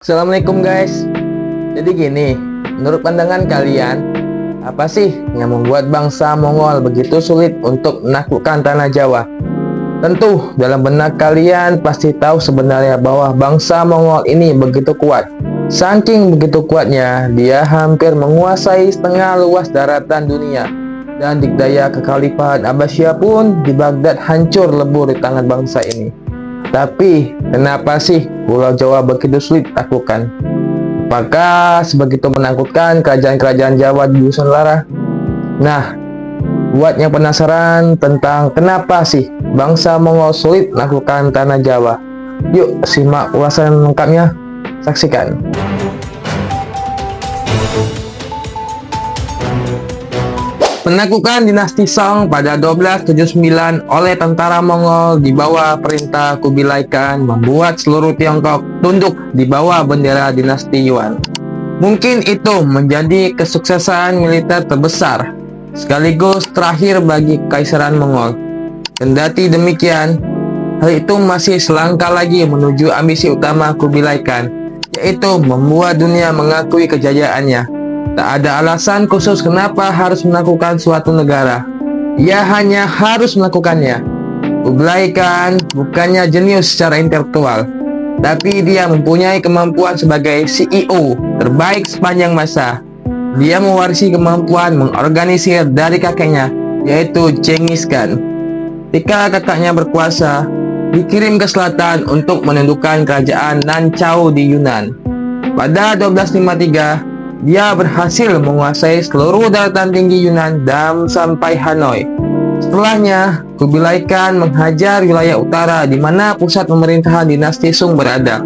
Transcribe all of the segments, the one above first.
Assalamualaikum guys. Jadi gini, menurut pandangan kalian, apa sih yang membuat bangsa Mongol begitu sulit untuk menaklukkan tanah Jawa? Tentu dalam benak kalian pasti tahu sebenarnya bahwa bangsa Mongol ini begitu kuat. Saking begitu kuatnya, dia hampir menguasai setengah luas daratan dunia. Dan dikdaya kekhalifahan Abbasiyah pun di Baghdad hancur lebur di tangan bangsa ini. Tapi, kenapa sih Pulau Jawa begitu sulit ditaklukkan? Apakah sebegitu menakutkan kerajaan-kerajaan Jawa di Nusantara? Nah, buat yang penasaran tentang kenapa sih bangsa Mongol sulit menaklukkan tanah Jawa, yuk simak ulasan lengkapnya. Saksikan. Penaklukan dinasti Song pada 1279 oleh tentara Mongol di bawah perintah Kubilai Khan membuat seluruh Tiongkok tunduk di bawah bendera dinasti Yuan. Mungkin itu menjadi kesuksesan militer terbesar sekaligus terakhir bagi Kekaisaran Mongol. Kendati demikian, hal itu masih selangkah lagi menuju ambisi utama Kubilai Khan, yaitu membuat dunia mengakui kejayaannya. Tak ada alasan khusus kenapa harus menaklukkan suatu negara. Ia hanya harus melakukannya. Kublai Khan bukannya jenius secara intelektual, tapi dia mempunyai kemampuan sebagai CEO terbaik sepanjang masa. Dia mewarisi kemampuan mengorganisir dari kakeknya, yaitu Genghis Khan. Ketika kakaknya berkuasa, dikirim ke selatan untuk menundukkan kerajaan Nanchao di Yunan. Pada 1253, dia berhasil menguasai seluruh daratan tinggi Yunan dan sampai Hanoi. Setelahnya, Kubilai Khan menghajar wilayah utara di mana pusat pemerintahan dinasti Sung berada.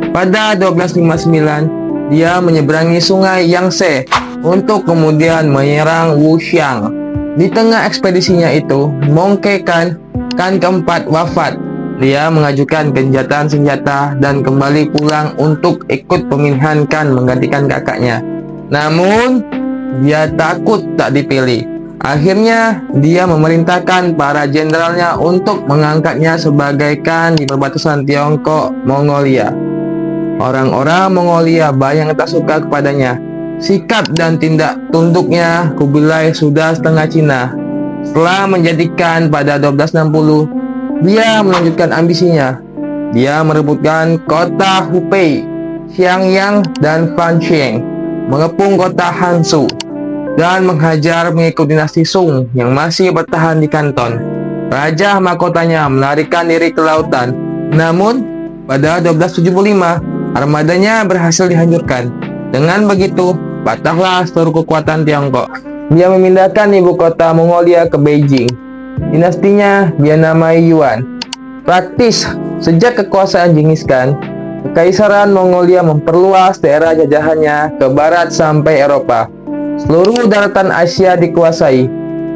Pada 1259, dia menyeberangi sungai Yangtze untuk kemudian menyerang Wuxiang. Di tengah ekspedisinya itu, Mongke Khan keempat wafat. Dia mengajukan gencatan senjata dan kembali pulang untuk ikut pemilihan Khan menggantikan kakaknya. Namun, dia takut tak dipilih. Akhirnya, dia memerintahkan para jenderalnya untuk mengangkatnya sebagai Khan di perbatasan Tiongkok, Mongolia. Orang-orang Mongolia banyak tak suka kepadanya. Sikap dan tindak tunduknya Kubilai sudah setengah Cina. Setelah menjadikan pada 1260, dia melanjutkan ambisinya. Dia merebutkan kota Hubei, Xiangyang, dan Fancheng, mengepung kota Hansu, dan menghajar pengikut dinasti Sung yang masih bertahan di Kanton. Raja mahkotanya melarikan diri ke lautan. Namun, pada 1275, armadanya berhasil dihancurkan. Dengan begitu, patahlah seluruh kekuatan Tiongkok. Dia memindahkan ibu kota Mongolia ke Beijing. Dinastinya dia namai Yuan. Praktis, sejak kekuasaan Genghis Khan, Kekaisaran Mongolia memperluas daerah jajahannya ke barat sampai Eropa. Seluruh daratan Asia dikuasai.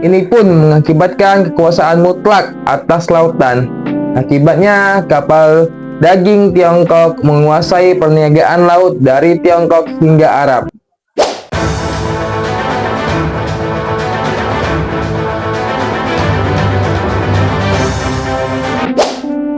Ini pun mengakibatkan kekuasaan mutlak atas lautan. Akibatnya, kapal daging Tiongkok menguasai perniagaan laut dari Tiongkok hingga Arab.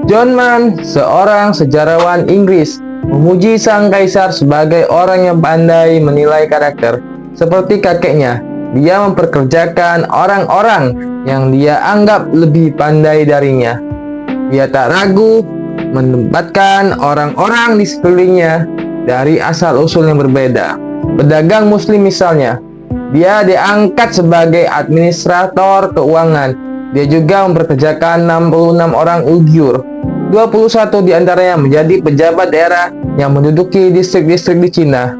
John Mann, seorang sejarawan Inggris, memuji sang kaisar sebagai orang yang pandai menilai karakter. Seperti kakeknya, dia memperkerjakan orang-orang yang dia anggap lebih pandai darinya. Dia tak ragu menempatkan orang-orang di sekelilingnya dari asal-usul yang berbeda. Pedagang muslim misalnya, dia diangkat sebagai administrator keuangan. Dia juga memperkerjakan 66 orang Uighur. 21 diantaranya menjadi pejabat daerah yang menduduki distrik-distrik di Cina.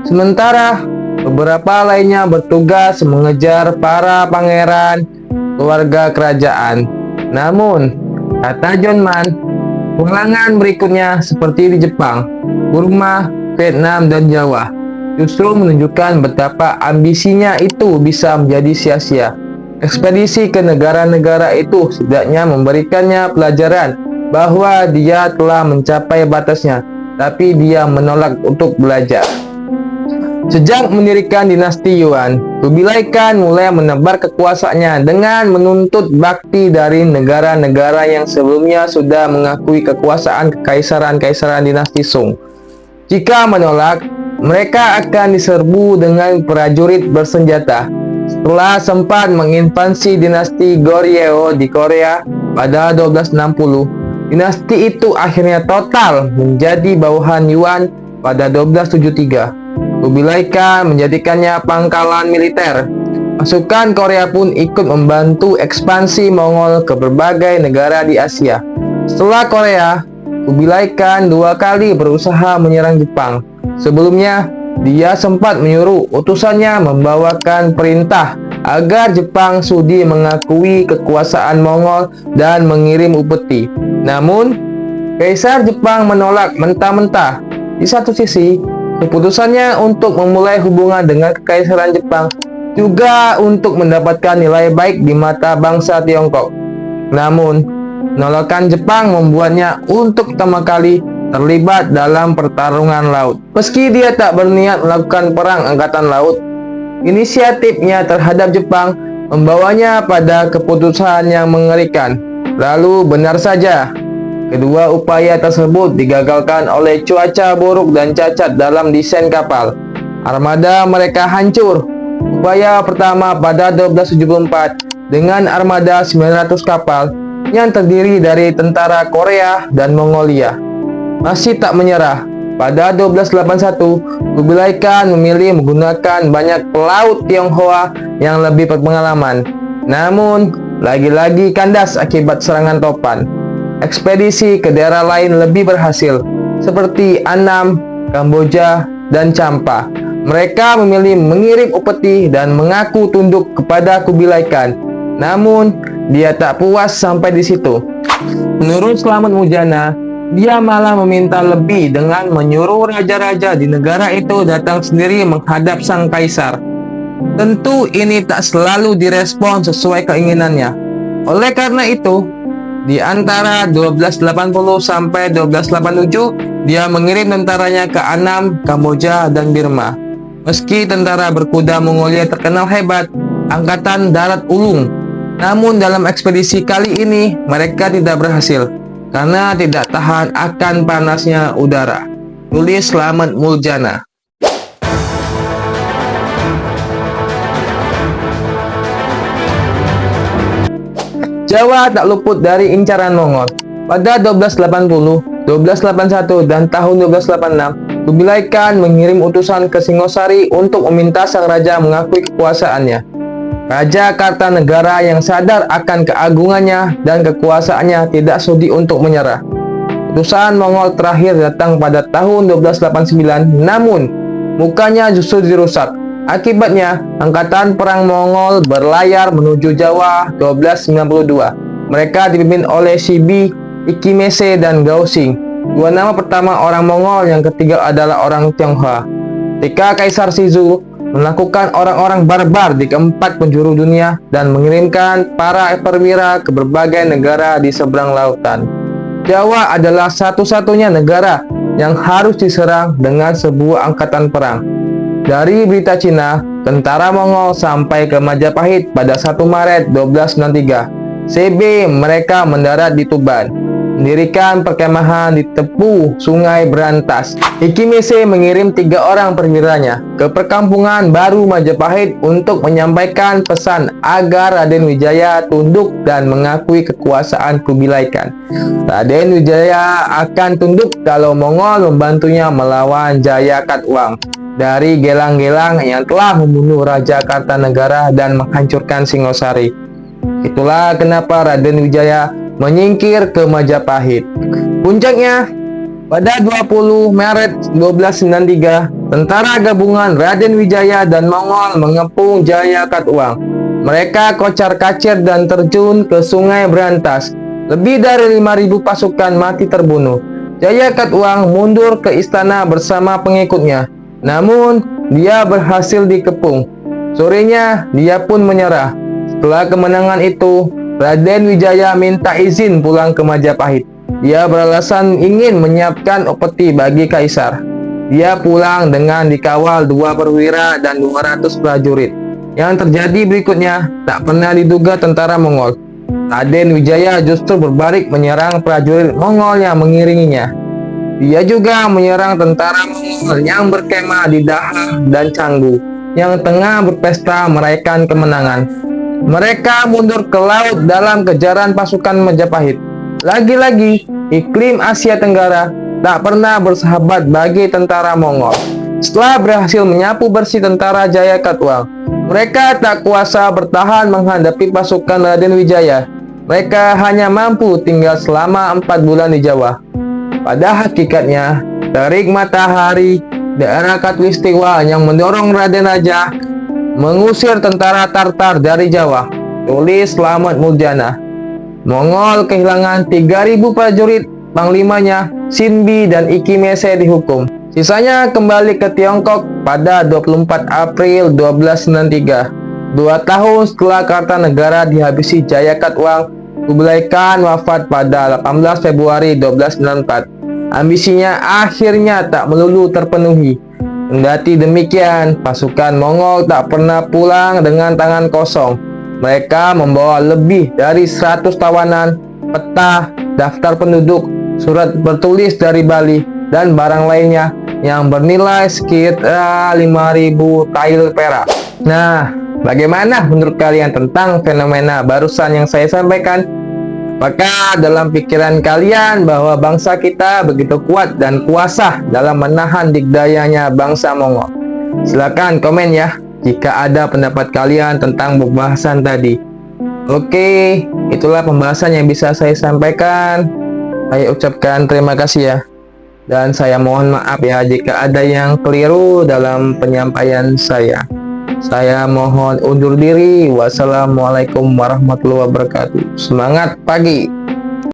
Sementara beberapa lainnya bertugas mengejar para pangeran keluarga kerajaan. Namun, kata John Mann, pengulangan berikutnya seperti di Jepang, Burma, Vietnam, dan Jawa justru menunjukkan betapa ambisinya itu bisa menjadi sia-sia. Ekspedisi ke negara-negara itu setidaknya memberikannya pelajaran bahwa dia telah mencapai batasnya, tapi dia menolak untuk belajar. Sejak mendirikan dinasti Yuan, Kubilai Khan mulai menebar kekuasaannya dengan menuntut bakti dari negara-negara yang sebelumnya sudah mengakui kekuasaan kekaisaran-kaisaran dinasti Sung. Jika menolak, mereka akan diserbu dengan prajurit bersenjata. Setelah sempat menginvasi dinasti Goryeo di Korea pada 1260, dinasti itu akhirnya total menjadi bawahan Yuan pada 1273. Kubilai Khan menjadikannya pangkalan militer. Pasukan Korea pun ikut membantu ekspansi Mongol ke berbagai negara di Asia. Setelah Korea, Kubilai Khan 2 kali berusaha menyerang Jepang. Sebelumnya, dia sempat menyuruh utusannya membawakan perintah agar Jepang sudi mengakui kekuasaan Mongol dan mengirim upeti. Namun, Kaisar Jepang menolak mentah-mentah. Di satu sisi, keputusannya untuk memulai hubungan dengan Kekaisaran Jepang juga untuk mendapatkan nilai baik di mata bangsa Tiongkok. Namun, penolakan Jepang membuatnya untuk pertama kali terlibat dalam pertarungan laut. Meski dia tak berniat melakukan perang angkatan laut, inisiatifnya terhadap Jepang membawanya pada keputusan yang mengerikan. Lalu benar saja, kedua upaya tersebut digagalkan oleh cuaca buruk dan cacat dalam desain kapal. Armada mereka hancur. Upaya pertama pada 1274 dengan armada 900 kapal yang terdiri dari tentara Korea dan Mongolia masih tak menyerah. Pada 1281, Kubilai Khan memilih menggunakan banyak pelaut Tionghoa yang lebih berpengalaman. Namun, lagi-lagi kandas akibat serangan topan. Ekspedisi ke daerah lain lebih berhasil, seperti Annam, Kamboja, dan Champa. Mereka memilih mengirim upeti dan mengaku tunduk kepada Kubilai Khan. Namun, dia tak puas sampai di situ. Menurut Slamet Mujana, dia malah meminta lebih dengan menyuruh raja-raja di negara itu datang sendiri menghadap sang kaisar. Tentu ini tak selalu direspon sesuai keinginannya. Oleh karena itu, di antara 1280 sampai 1287, dia mengirim tentaranya ke Annam, Kamboja, dan Burma. Meski tentara berkuda Mongolia terkenal hebat, angkatan darat ulung. Namun dalam ekspedisi kali ini, mereka tidak berhasil karena tidak tahan akan panasnya udara. Tulis Slamet Mujana. Jawa tak luput dari incaran Mongol. Pada 1280, 1281, dan tahun 1286, Kubilai Khan mengirim utusan ke Singosari untuk meminta sang raja mengakui kekuasaannya. Raja Kartanegara yang sadar akan keagungannya dan kekuasaannya tidak sudi untuk menyerah. Utusan Mongol terakhir datang pada tahun 1289, namun mukanya justru dirusak. Akibatnya, angkatan perang Mongol berlayar menuju Jawa 1292. Mereka dipimpin oleh Sibi, Ikimese, dan Gaoxing. Dua nama pertama orang Mongol, yang ketiga adalah orang Tionghoa. Ketika Kaisar Sizu melakukan orang-orang barbar di keempat penjuru dunia dan mengirimkan para perwira ke berbagai negara di seberang lautan, Jawa adalah satu-satunya negara yang harus diserang dengan sebuah angkatan perang. Dari berita Cina, tentara Mongol sampai ke Majapahit pada 1 Maret 1293. CB mereka mendarat di Tuban, mendirikan perkemahan di tepu Sungai Berantas. Ikimese mengirim 3 orang perwiranya ke perkampungan baru Majapahit untuk menyampaikan pesan agar Raden Wijaya tunduk dan mengakui kekuasaan Kubilai Khan. Raden Wijaya akan tunduk kalau Mongol membantunya melawan Jaya Katwang dari gelang-gelang yang telah membunuh Raja Kartanegara dan menghancurkan Singosari. Itulah kenapa Raden Wijaya menyingkir ke Majapahit. Puncaknya, pada 20 Maret 1293, tentara gabungan Raden Wijaya dan Mongol mengepung Jaya Katwang. Mereka kocar-kacir dan terjun ke Sungai Berantas. Lebih dari 5.000 pasukan mati terbunuh. Jaya Katwang mundur ke istana bersama pengikutnya. Namun, dia berhasil dikepung. Sorenya, dia pun menyerah. Setelah kemenangan itu, Raden Wijaya minta izin pulang ke Majapahit. Dia beralasan ingin menyiapkan upeti bagi kaisar. Dia pulang dengan dikawal 2 perwira dan 200 prajurit. Yang terjadi berikutnya tak pernah diduga tentara Mongol. Raden Wijaya justru berbalik menyerang prajurit Mongol yang mengiringinya. Dia juga menyerang tentara Mongol yang berkemah di Daha dan Canggu yang tengah berpesta merayakan kemenangan. Mereka mundur ke laut dalam kejaran pasukan Majapahit. Lagi-lagi, iklim Asia Tenggara tak pernah bersahabat bagi tentara Mongol. Setelah berhasil menyapu bersih tentara Jaya Katuang, mereka tak kuasa bertahan menghadapi pasukan Raden Wijaya. Mereka hanya mampu tinggal selama 4 bulan di Jawa. Pada hakikatnya, terik matahari daerah Katulistiwa yang mendorong Raden Raja mengusir tentara Tartar dari Jawa. Tulis Slamet Muljana. Mongol kehilangan 3.000 prajurit, panglimanya Sinbi dan Iki Mese dihukum. Sisanya kembali ke Tiongkok pada 24 April 1293. 2 tahun setelah Kartanegara dihabisi Jaya Katuang, Kublai Khan wafat pada 18 Februari 1294. Ambisinya akhirnya tak melulu terpenuhi. Kendati demikian, pasukan Mongol tak pernah pulang dengan tangan kosong. Mereka membawa lebih dari 100 tawanan, peta, daftar penduduk, surat bertulis dari Bali, dan barang lainnya yang bernilai sekitar 5.000 tael perak. Nah, bagaimana menurut kalian tentang fenomena barusan yang saya sampaikan? Apakah dalam pikiran kalian bahwa bangsa kita begitu kuat dan kuasa dalam menahan dikdayanya bangsa Mongol? Silakan komen ya jika ada pendapat kalian tentang pembahasan tadi. Oke, itulah pembahasan yang bisa saya sampaikan. Saya ucapkan terima kasih ya. Dan saya mohon maaf ya jika ada yang keliru dalam penyampaian saya. Saya mohon undur diri. Wassalamualaikum warahmatullahi wabarakatuh. Semangat pagi.